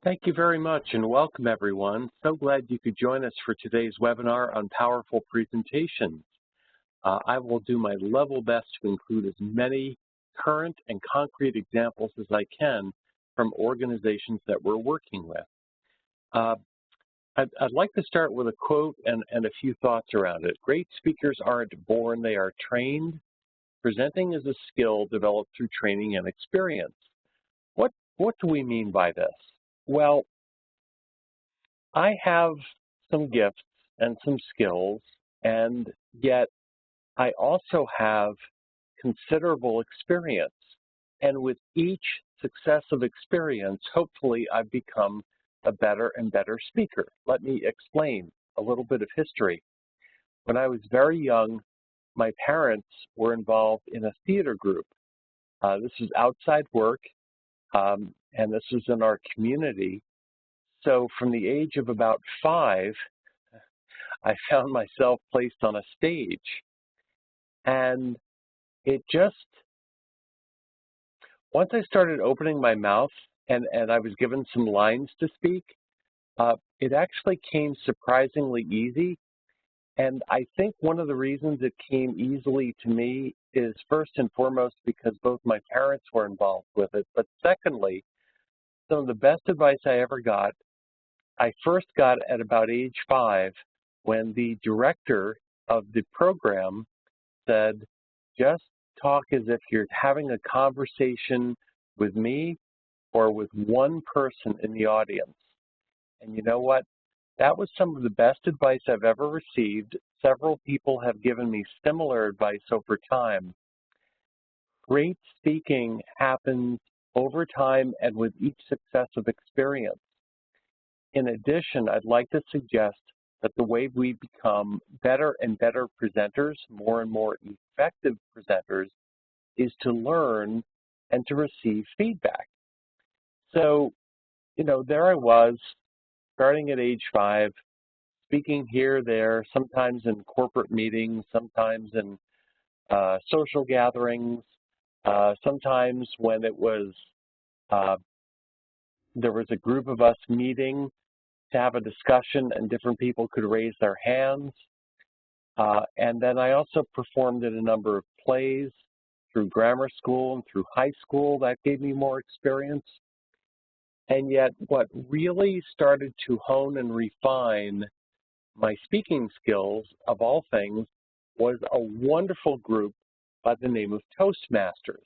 Thank you very much and welcome everyone. So glad you could join us for today's webinar on powerful presentations. I will do my level best to include as many current and concrete examples as I can from organizations that we're working with. I'd like to start with a quote and a few thoughts around it. Great speakers aren't born, they are trained. Presenting is a skill developed through training and experience. What do we mean by this? Well, I have some gifts and some skills, and yet I also have considerable experience. And with each successive experience, hopefully I've become a better and better speaker. Let me explain a little bit of history. When I was very young, my parents were involved in a theater group. This was outside work, and this was in our community. So from the age of about 5, I found myself placed on a stage. And it just, once I started opening my mouth and I was given some lines to speak, it actually came surprisingly easy. And I think one of the reasons it came easily to me is first and foremost because both my parents were involved with it. But secondly, some of the best advice I ever got, I first got at about age 5 when the director of the program said, just talk as if you're having a conversation with me or with one person in the audience. And you know what? That was some of the best advice I've ever received. Several people have given me similar advice over time. Great speaking happens over time and with each successive experience. In addition, I'd like to suggest that the way we become better and better presenters, more and more effective presenters, is to learn and to receive feedback. So, there I was, starting at age 5, speaking here, there, sometimes in corporate meetings, sometimes in social gatherings, sometimes when it was, there was a group of us meeting to have a discussion and different people could raise their hands. And then I also performed in a number of plays through grammar school and through high school. That gave me more experience. And yet what really started to hone and refine my speaking skills, of all things, was a wonderful group by the name of Toastmasters.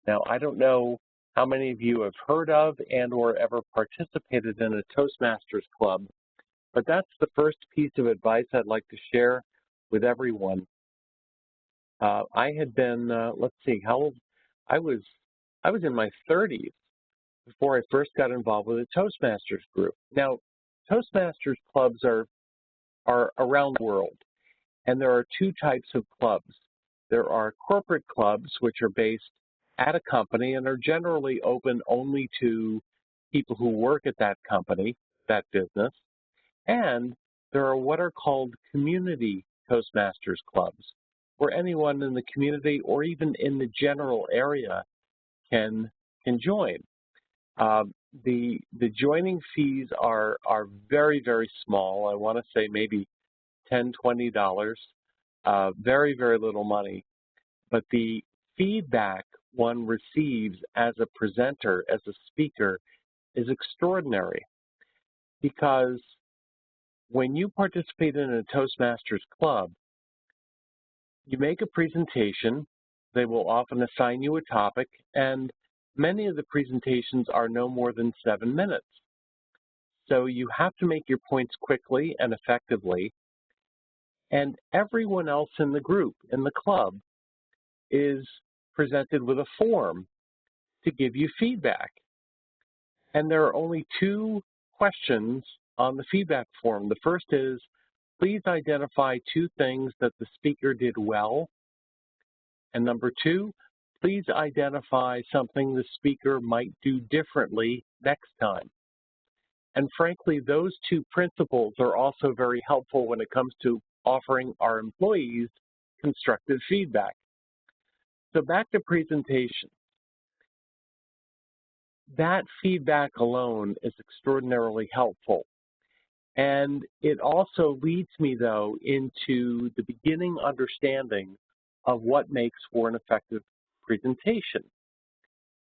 Now, I don't know how many of you have heard of and or ever participated in a Toastmasters club, but that's the first piece of advice I'd like to share with everyone. I had been, let's see, how old? I was in my 30s before I first got involved with a Toastmasters group. Now, Toastmasters clubs are around the world, and there are 2 types of clubs. There are corporate clubs, which are based at a company and are generally open only to people who work at that company, that business. And there are what are called community Toastmasters clubs, where anyone in the community or even in the general area can join. The joining fees are very, very small. I want to say maybe $10, $20, very, very little money. But the feedback one receives as a presenter, as a speaker, is extraordinary, because when you participate in a Toastmasters club, you make a presentation. They will often assign you a topic, and many of the presentations are no more than 7 minutes. So you have to make your points quickly and effectively, and everyone else in the group, in the club, is presented with a form to give you feedback. And there are only 2 questions on the feedback form. The first is, please identify 2 things that the speaker did well. And number 2, please identify something the speaker might do differently next time. And frankly, those 2 principles are also very helpful when it comes to offering our employees constructive feedback. So back to presentation. that feedback alone is extraordinarily helpful. And it also leads me, though, into the beginning understanding of what makes for an effective presentation.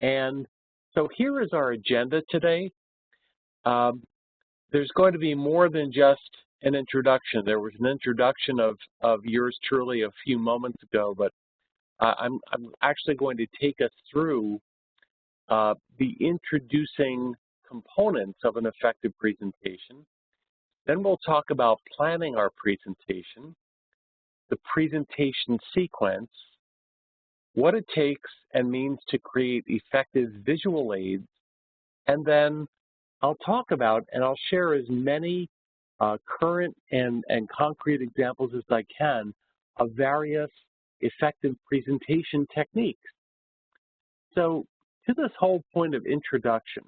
And so here is our agenda today. There's going to be more than just an introduction. There was an introduction of yours truly a few moments ago, but I'm actually going to take us through the introducing components of an effective presentation. Then we'll talk about planning our presentation, the presentation sequence, what it takes and means to create effective visual aids, and then I'll talk about and I'll share as many current and concrete examples as I can of various effective presentation techniques. So to this whole point of introduction,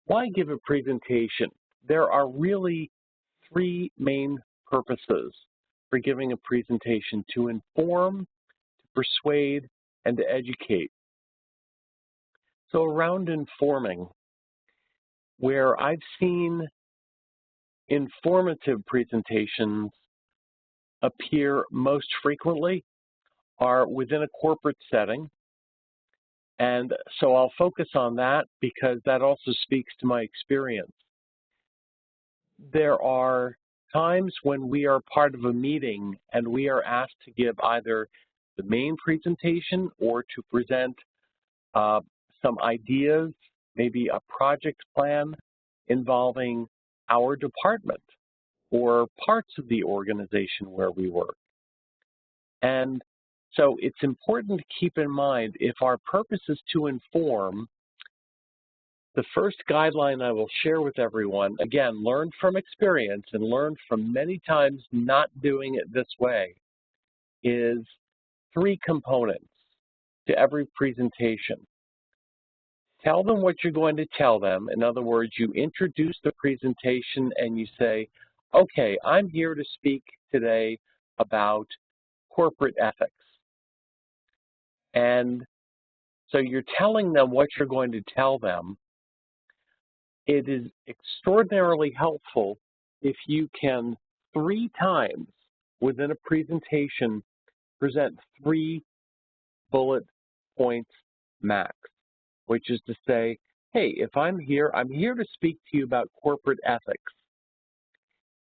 why give a presentation? There are really three main purposes for giving a presentation: to inform, to persuade, and to educate. So around informing, where I've seen informative presentations appear most frequently are within a corporate setting. And so I'll focus on that because that also speaks to my experience. There are times when we are part of a meeting and we are asked to give either the main presentation or to present some ideas, maybe a project plan involving our department or parts of the organization where we work. And so it's important to keep in mind, if our purpose is to inform, the first guideline I will share with everyone, again, learned from experience and learned from many times not doing it this way, is three components to every presentation. Tell them what you're going to tell them. In other words, you introduce the presentation and you say, okay, I'm here to speak today about corporate ethics. And so you're telling them what you're going to tell them. It is extraordinarily helpful if you can 3 times within a presentation present 3 bullet points max, which is to say, hey, if I'm here to speak to you about corporate ethics.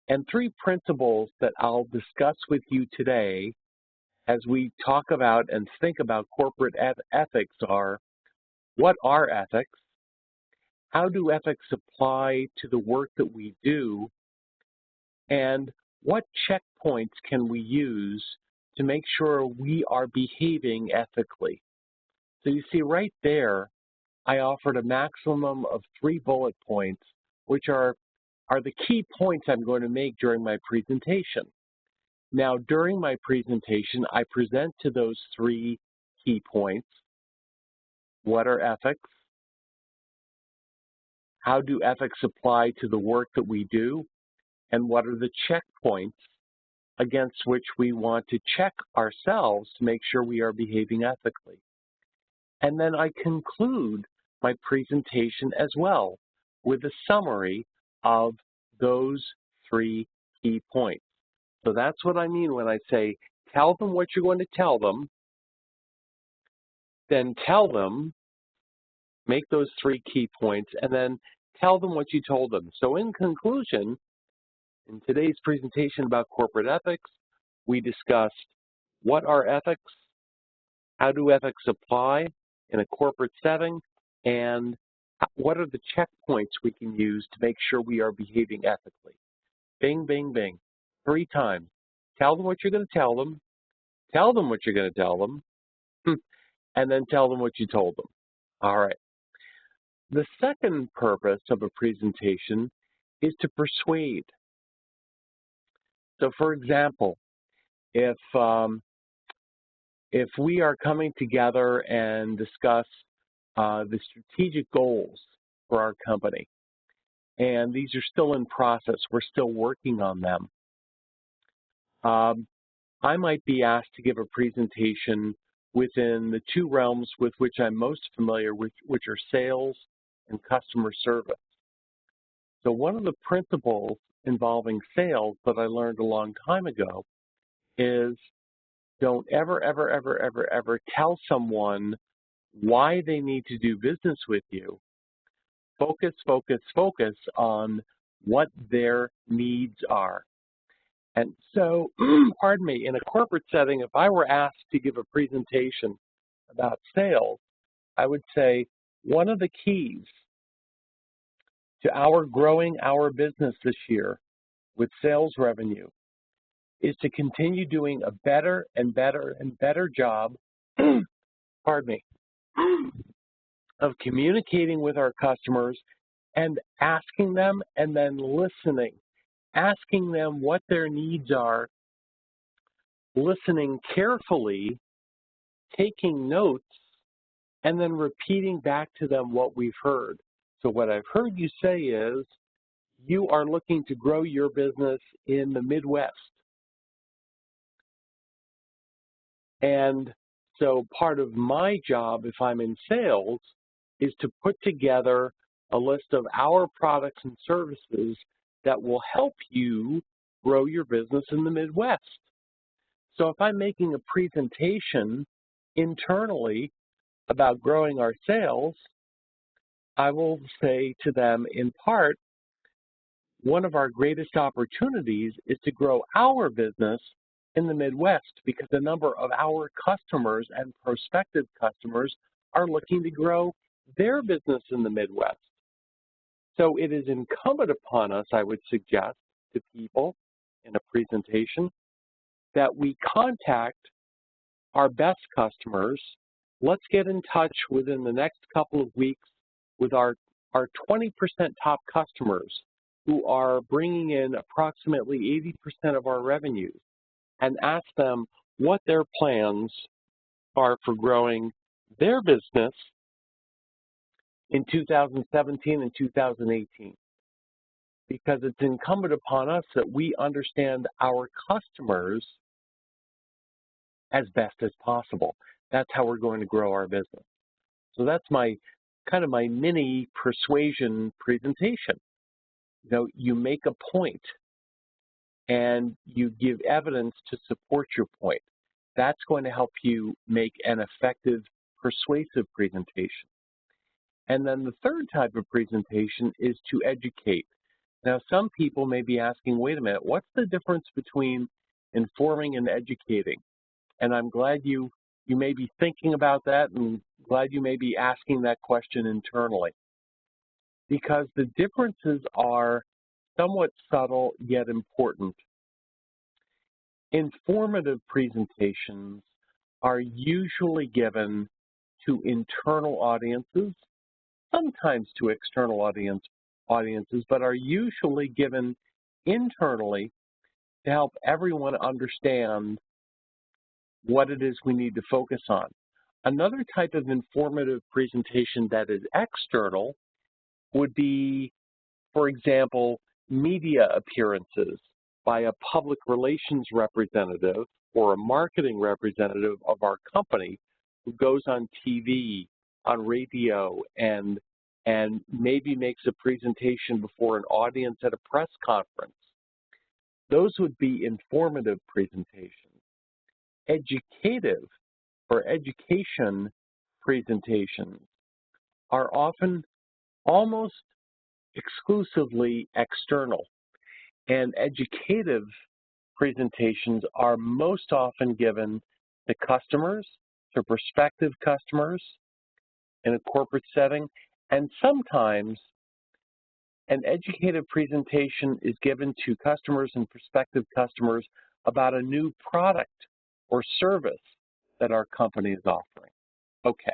And 3 principles that I'll discuss with you today as we talk about and think about corporate ethics are: what are ethics? How do ethics apply to the work that we do? And what checkpoints can we use to make sure we are behaving ethically? So you see right there, I offered a maximum of 3 bullet points, which are the key points I'm going to make during my presentation. Now, during my presentation, I present to those 3 key points: what are ethics? How do ethics apply to the work that we do? And what are the checkpoints against which we want to check ourselves to make sure we are behaving ethically? And then I conclude my presentation as well with a summary of those 3 key points. So that's what I mean when I say tell them what you're going to tell them, then tell them, make those 3 key points, and then tell them what you told them. So in conclusion, in today's presentation about corporate ethics, we discussed what are ethics, how do ethics apply in a corporate setting, and what are the checkpoints we can use to make sure we are behaving ethically. Bing, bing, bing, 3 times. Tell them what you're going to tell them what you're going to tell them, and then tell them what you told them. All right. The second purpose of a presentation is to persuade. So for example, if we are coming together and discuss the strategic goals for our company, and these are still in process, we're still working on them, I might be asked to give a presentation within the 2 realms with which I'm most familiar, which are sales and customer service. So one of the principles involving sales that I learned a long time ago is don't ever tell someone why they need to do business with you. Focus on what their needs are. And so, pardon me, in a corporate setting, if I were asked to give a presentation about sales, I would say one of the keys to our growing our business this year with sales revenue is to continue doing a better and better job, pardon me, of communicating with our customers and asking them and then listening, asking them what their needs are, listening carefully, taking notes, and then repeating back to them what we've heard. So what I've heard you say is, you are looking to grow your business in the Midwest. And so part of my job, if I'm in sales, is to put together a list of our products and services that will help you grow your business in the Midwest. So if I'm making a presentation internally about growing our sales, I will say to them in part, one of our greatest opportunities is to grow our business in the Midwest because a number of our customers and prospective customers are looking to grow their business in the Midwest. So it is incumbent upon us, I would suggest to people in a presentation, that we contact our best customers. Let's get in touch within the next couple of weeks with our 20% top customers who are bringing in approximately 80% of our revenues, and ask them what their plans are for growing their business in 2017 and 2018. Because it's incumbent upon us that we understand our customers as best as possible. That's how we're going to grow our business. So that's my kind of my mini persuasion presentation. You know, you make a point and you give evidence to support your point. That's going to help you make an effective, persuasive presentation. And then the third type of presentation is to educate. Now, some people may be asking, wait a minute, what's the difference between informing and educating? And I'm glad you may be thinking about that, and glad you may be asking that question internally. Because the differences are somewhat subtle yet important. Informative presentations are usually given to internal audiences, sometimes to external audiences, but are usually given internally to help everyone understand what it is we need to focus on. Another type of informative presentation that is external would be, for example, media appearances by a public relations representative or a marketing representative of our company who goes on TV, on radio, and maybe makes a presentation before an audience at a press conference. Those would be informative presentations. Educative or education presentations are often almost exclusively external, and educative presentations are most often given to customers, to prospective customers in a corporate setting, and sometimes an educative presentation is given to customers and prospective customers about a new product or service that our company is offering. Okay.